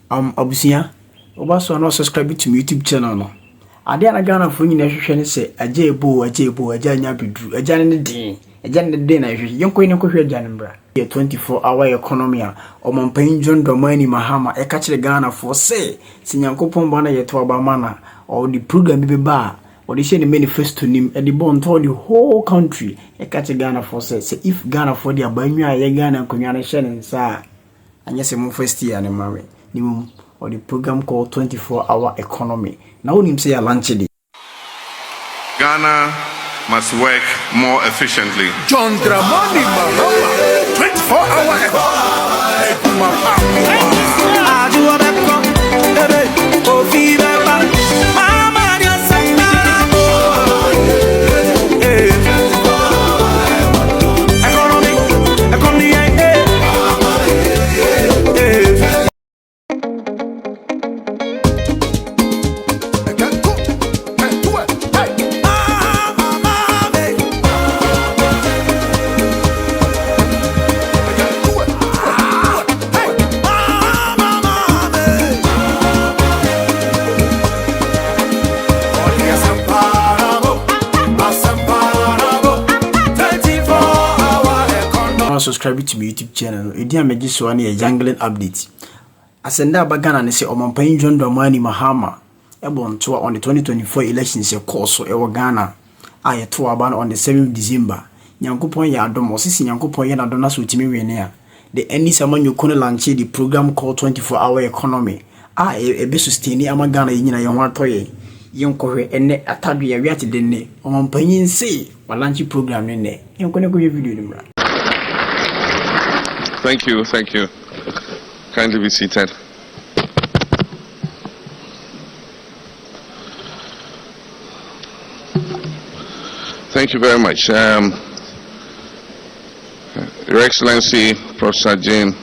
Abusia, obaso no subscribe to my YouTube channel no. Ade na Ghana fo nyina hwehwe ne se agyebo agya nya bedu agya ne den na hwehwe yenko ne hwehwe agya ne mbra. 24-hour economy a omampan John Dramani Mahama e ka kire Ghana fo se sinyankopon ba na yeto aba mana or the program be ba or the share manifesto nim e the born to the whole country e ka kire Ghana fo se if Ghana for the abanyu a ye Ghana nkonwa ne hye ne nsa anya se mo first year ne mawe nim or the program called 24-hour economy. Now we say a lunch day. Ghana must work more efficiently. John Dramani Mahama, 24-hour subscribe to my YouTube channel. Edi ameji so na a jangling update. Asenda bagana ne se omampan John Dramani Mahama ebonto on the 2024 elections course so e Ghana ayeto aba on the 7th December. Nyankopon ya adom osisi nyankopon ya na dona so timi wene a. The any samanyo kono launch the program called 24-hour economy. Ebe sustain ama Ghana nyina ye ho atoye. Yenkohwe ene atadu ya wiate denne omampan nse wa launch program ne. Yenkone ko video ni mra. Thank you. Kindly be seated. Thank you very much. Your Excellency, Professor Jane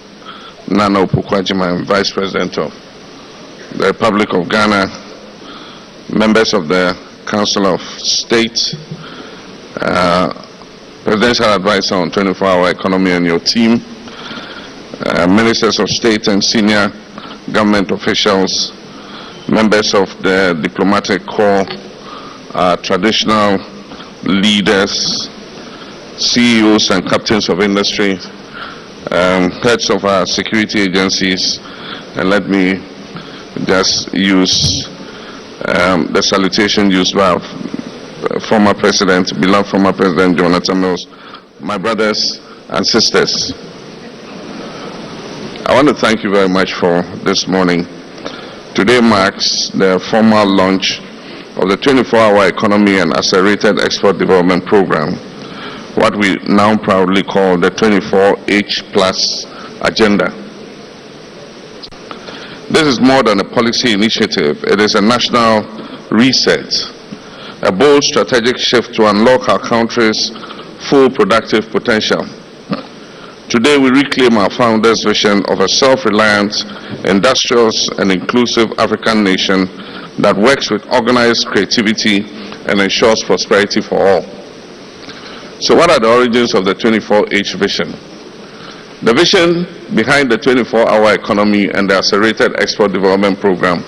Nana Opoku-Agyeman, Vice President of the Republic of Ghana, members of the Council of State, Presidential Advisor on 24-hour economy and your team, ministers of state and senior government officials, members of the diplomatic corps, traditional leaders, CEOs and captains of industry, heads of our security agencies, and let me just use the salutation used by former President, beloved former President Jonathan Mills, my brothers and sisters. I want to thank you very much for this morning. Today marks the formal launch of the 24-hour economy and accelerated export development program, what we now proudly call the 24H+ agenda. This is more than a policy initiative. It is a national reset, a bold strategic shift to unlock our country's full productive potential. Today we reclaim our founders' vision of a self-reliant, industrious and inclusive African nation that works with organized creativity and ensures prosperity for all. So what are the origins of the 24H vision? The vision behind the 24-hour economy and the accelerated export development program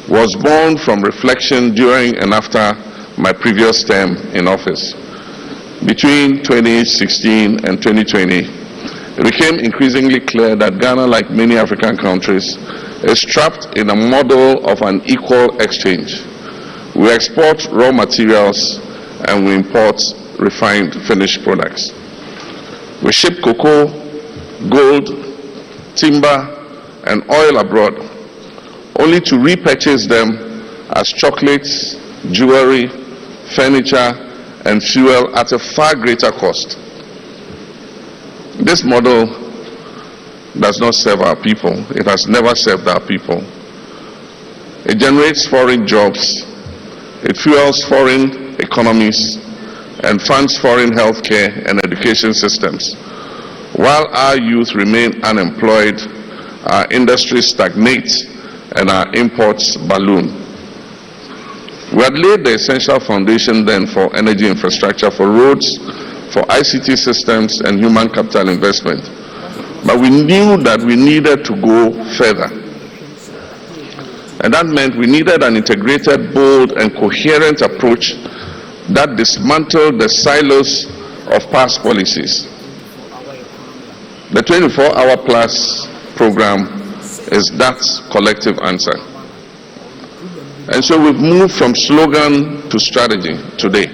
was born from reflection during and after my previous term in office. Between 2016 and 2020, it became increasingly clear that Ghana, like many African countries, is trapped in a model of an equal exchange. We export raw materials and we import refined finished products. We ship cocoa, gold, timber, and oil abroad, only to repurchase them as chocolates, jewelry, furniture, and fuel at a far greater cost. This model does not serve our people. It has never served our people. It generates foreign jobs, it fuels foreign economies, and funds foreign healthcare and education systems. While our youth remain unemployed, our industries stagnate, and our imports balloon. We had laid the essential foundation then for energy infrastructure, for roads, for ICT systems and human capital investment. But we knew that we needed to go further. And that meant we needed an integrated, bold, and coherent approach that dismantled the silos of past policies. The 24-hour plus program is that collective answer. And so we've moved from slogan to strategy today.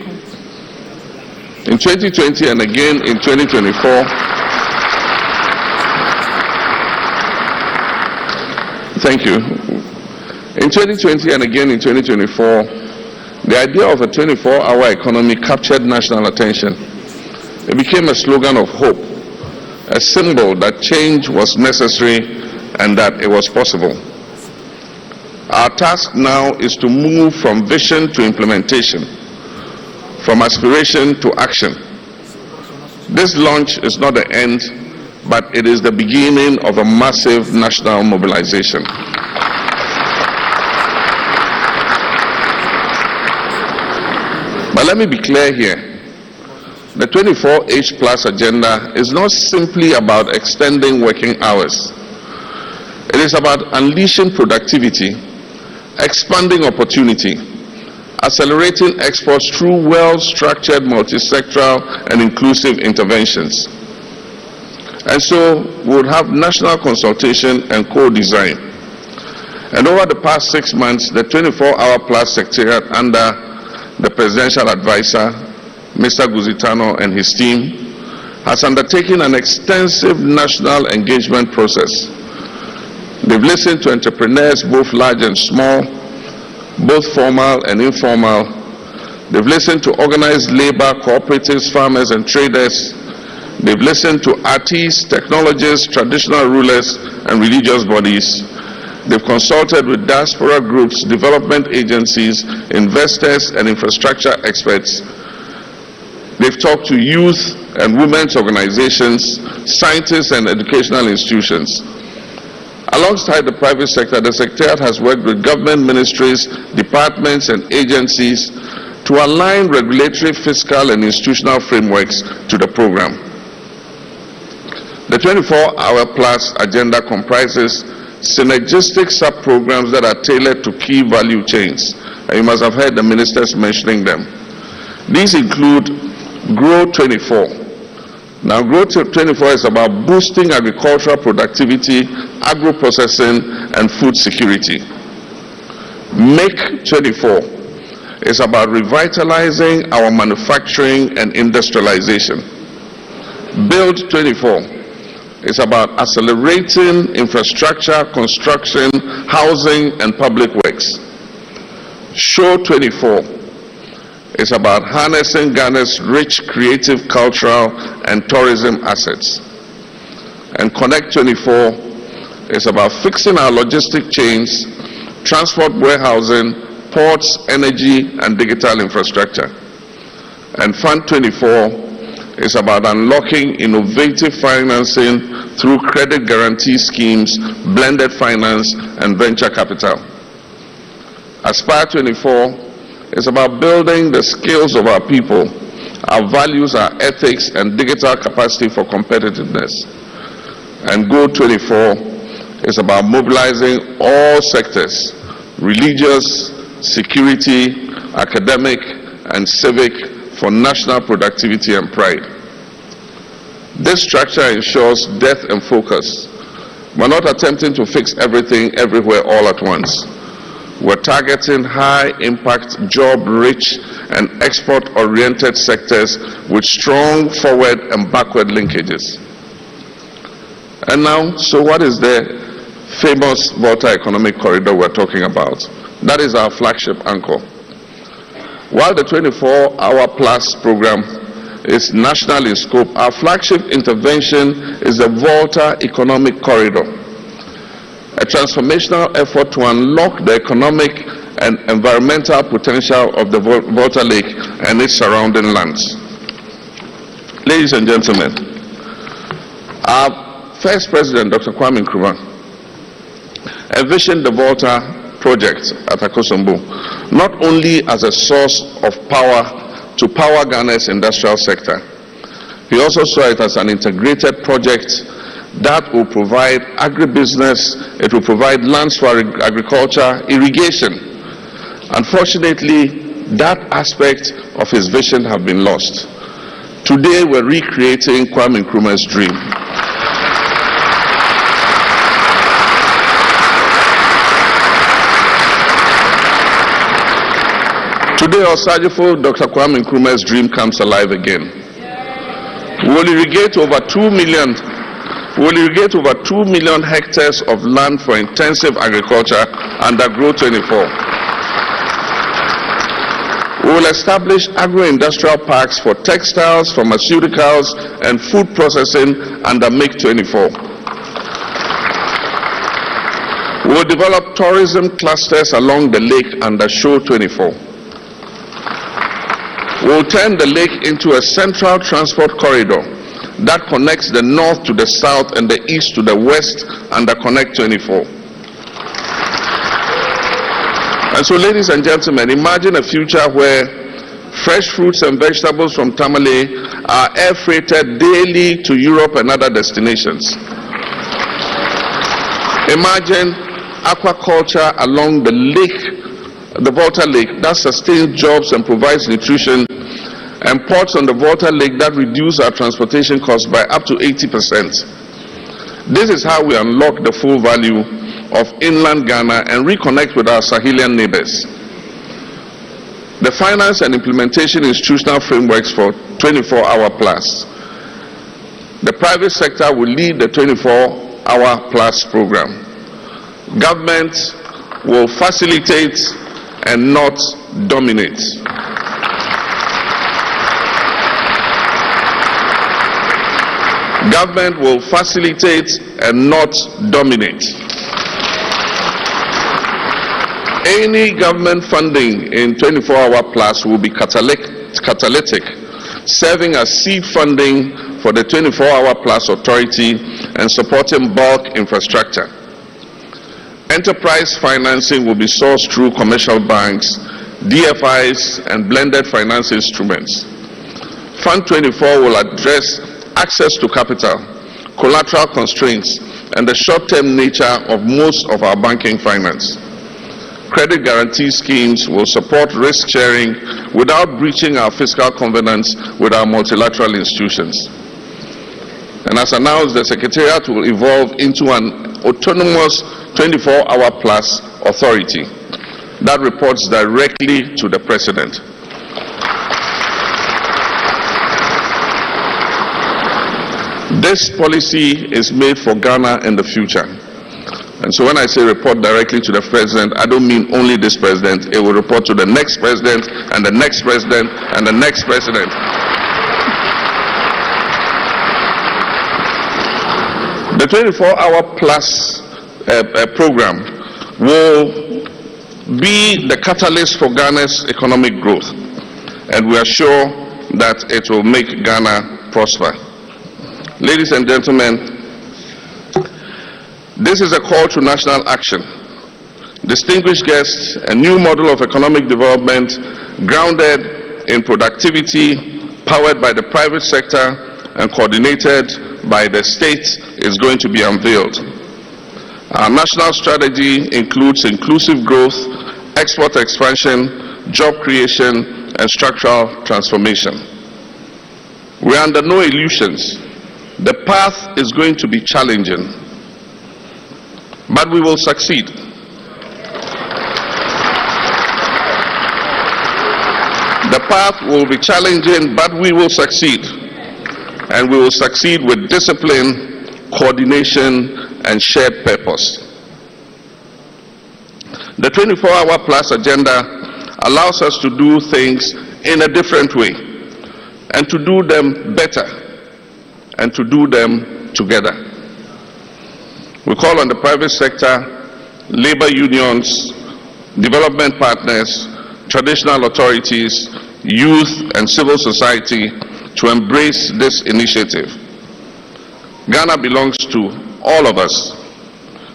In 2020 and again in 2024, thank you. In 2020 and again in 2024, the idea of a 24-hour economy captured national attention. It became a slogan of hope, a symbol that change was necessary and that it was possible. Our task now is to move from vision to implementation, from aspiration to action. This launch is not the end, but it is the beginning of a massive national mobilization. But let me be clear here. The 24H plus agenda is not simply about extending working hours. It is about unleashing productivity, expanding opportunity, accelerating exports through well-structured, multi-sectoral, and inclusive interventions. And so we would have national consultation and co-design. And over the past 6 months, the 24-hour plus secretariat under the presidential advisor, Mr. Guzitano, and his team has undertaken an extensive national engagement process. They've listened to entrepreneurs, both large and small, both formal and informal. They've listened to organized labor, cooperatives, farmers, and traders. They've listened to artists, technologists, traditional rulers, and religious bodies. They've consulted with diaspora groups, development agencies, investors, and infrastructure experts. They've talked to youth and women's organizations, scientists, and educational institutions. Alongside the private sector, the Secretariat has worked with government ministries, departments, and agencies to align regulatory, fiscal, and institutional frameworks to the program. The 24-hour plus agenda comprises synergistic sub-programs that are tailored to key value chains. And you must have heard the ministers mentioning them. These include Grow 24. Now, Grow 24 is about boosting agricultural productivity, agro-processing, and food security. Make 24 is about revitalizing our manufacturing and industrialization. Build 24 is about accelerating infrastructure, construction, housing, and public works. Show 24 is about harnessing Ghana's rich creative, cultural, and tourism assets. And Connect 24 is about fixing our logistic chains, transport, warehousing, ports, energy, and digital infrastructure. And Fund 24 is about unlocking innovative financing through credit guarantee schemes, blended finance, and venture capital. Aspire 24 is about building the skills of our people, our values, our ethics, and digital capacity for competitiveness. And Go 24 is about mobilizing all sectors, religious, security, academic, and civic, for national productivity and pride. This structure ensures depth and focus. We're not attempting to fix everything everywhere all at once. We're targeting high-impact, job-rich, and export-oriented sectors with strong forward and backward linkages. And now, so what is the famous Volta Economic Corridor we're talking about? That is our flagship anchor. While the 24-hour plus program is national in scope, our flagship intervention is the Volta Economic Corridor, a transformational effort to unlock the economic and environmental potential of the Volta Lake and its surrounding lands. Ladies and gentlemen, our first president, Dr. KWAME NKRUMAH, envisioned the Volta project at Akosombo not only as a source of power to power Ghana's industrial sector. He also saw it as an integrated project that will provide agribusiness, it will provide lands for agriculture, irrigation. Unfortunately, that aspect of his vision have been lost. Today, we're recreating Kwame Nkrumah's dream. Today, OSAAGYEFO, Dr. Kwame Nkrumah's dream comes alive again. We will irrigate over 2 million hectares of land for intensive agriculture under Grow 24. We will establish agro-industrial parks for textiles, pharmaceuticals, and food processing under Make 24. We will develop tourism clusters along the lake under Show 24. We will turn the lake into a central transport corridor that connects the north to the south and the east to the west under Connect 24. And so, ladies and gentlemen, imagine a future where fresh fruits and vegetables from Tamale are air freighted daily to Europe and other destinations. Imagine aquaculture along the lake, the Volta Lake, that sustains jobs and provides nutrition, and ports on the Volta Lake that reduce our transportation costs by up to 80%. This is how we unlock the full value of inland Ghana and reconnect with our Sahelian neighbors. The finance and implementation institutional frameworks for 24-hour plus. The private sector will lead the 24-hour plus program. Government will facilitate and not dominate. Government will facilitate and not dominate. Any government funding in 24-hour plus will be catalytic, serving as seed funding for the 24-hour plus authority and supporting bulk infrastructure. Enterprise financing will be sourced through commercial banks, DFIs, and blended finance instruments. Fund 24 will address access to capital, collateral constraints, and the short-term nature of most of our banking finance. Credit guarantee schemes will support risk sharing without breaching our fiscal covenants with our multilateral institutions. And as announced, the Secretariat will evolve into an autonomous 24-hour plus authority that reports directly to the President. This policy is made for Ghana in the future. And so when I say report directly to the President, I don't mean only this President. It will report to the next President and the next President and the next President. The 24-hour plus program will be the catalyst for Ghana's economic growth. And we are sure that it will make Ghana prosper. Ladies and gentlemen, this is a call to national action. Distinguished guests, a new model of economic development grounded in productivity, powered by the private sector and coordinated by the state is going to be unveiled. Our national strategy includes inclusive growth, export expansion, job creation, and structural transformation. We are under no illusions. The path is going to be challenging, but we will succeed. The path will be challenging, but we will succeed. And we will succeed with discipline, coordination, and shared purpose. The 24-hour plus agenda allows us to do things in a different way, and to do them better, and to do them together. We call on the private sector, labor unions, development partners, traditional authorities, youth, and civil society to embrace this initiative. Ghana belongs to all of us.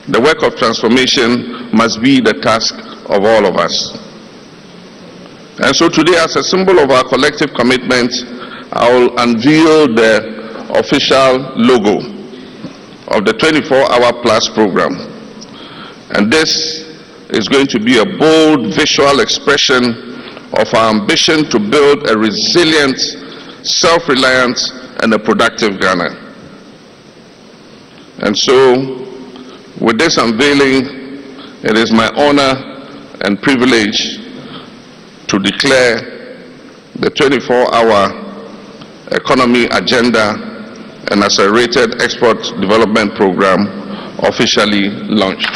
The work of transformation must be the task of all of us. And so today, as a symbol of our collective commitment, I will unveil the official logo. of the 24-hour plus program. And this is going to be a bold visual expression of our ambition to build a resilient, self-reliant, and a productive Ghana. And so, with this unveiling, it is my honor and privilege to declare the 24-hour economy agenda and accelerated export development program officially launched.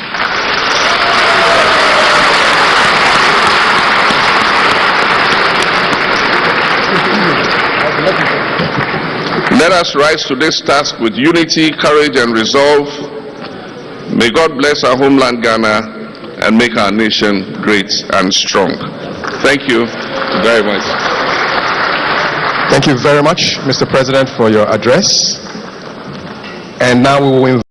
Let us rise to this task with unity, courage, and resolve. May God bless our homeland Ghana and make our nation great and strong. Thank you very much. Thank you very much, Mr. President, for your address. And now we will invite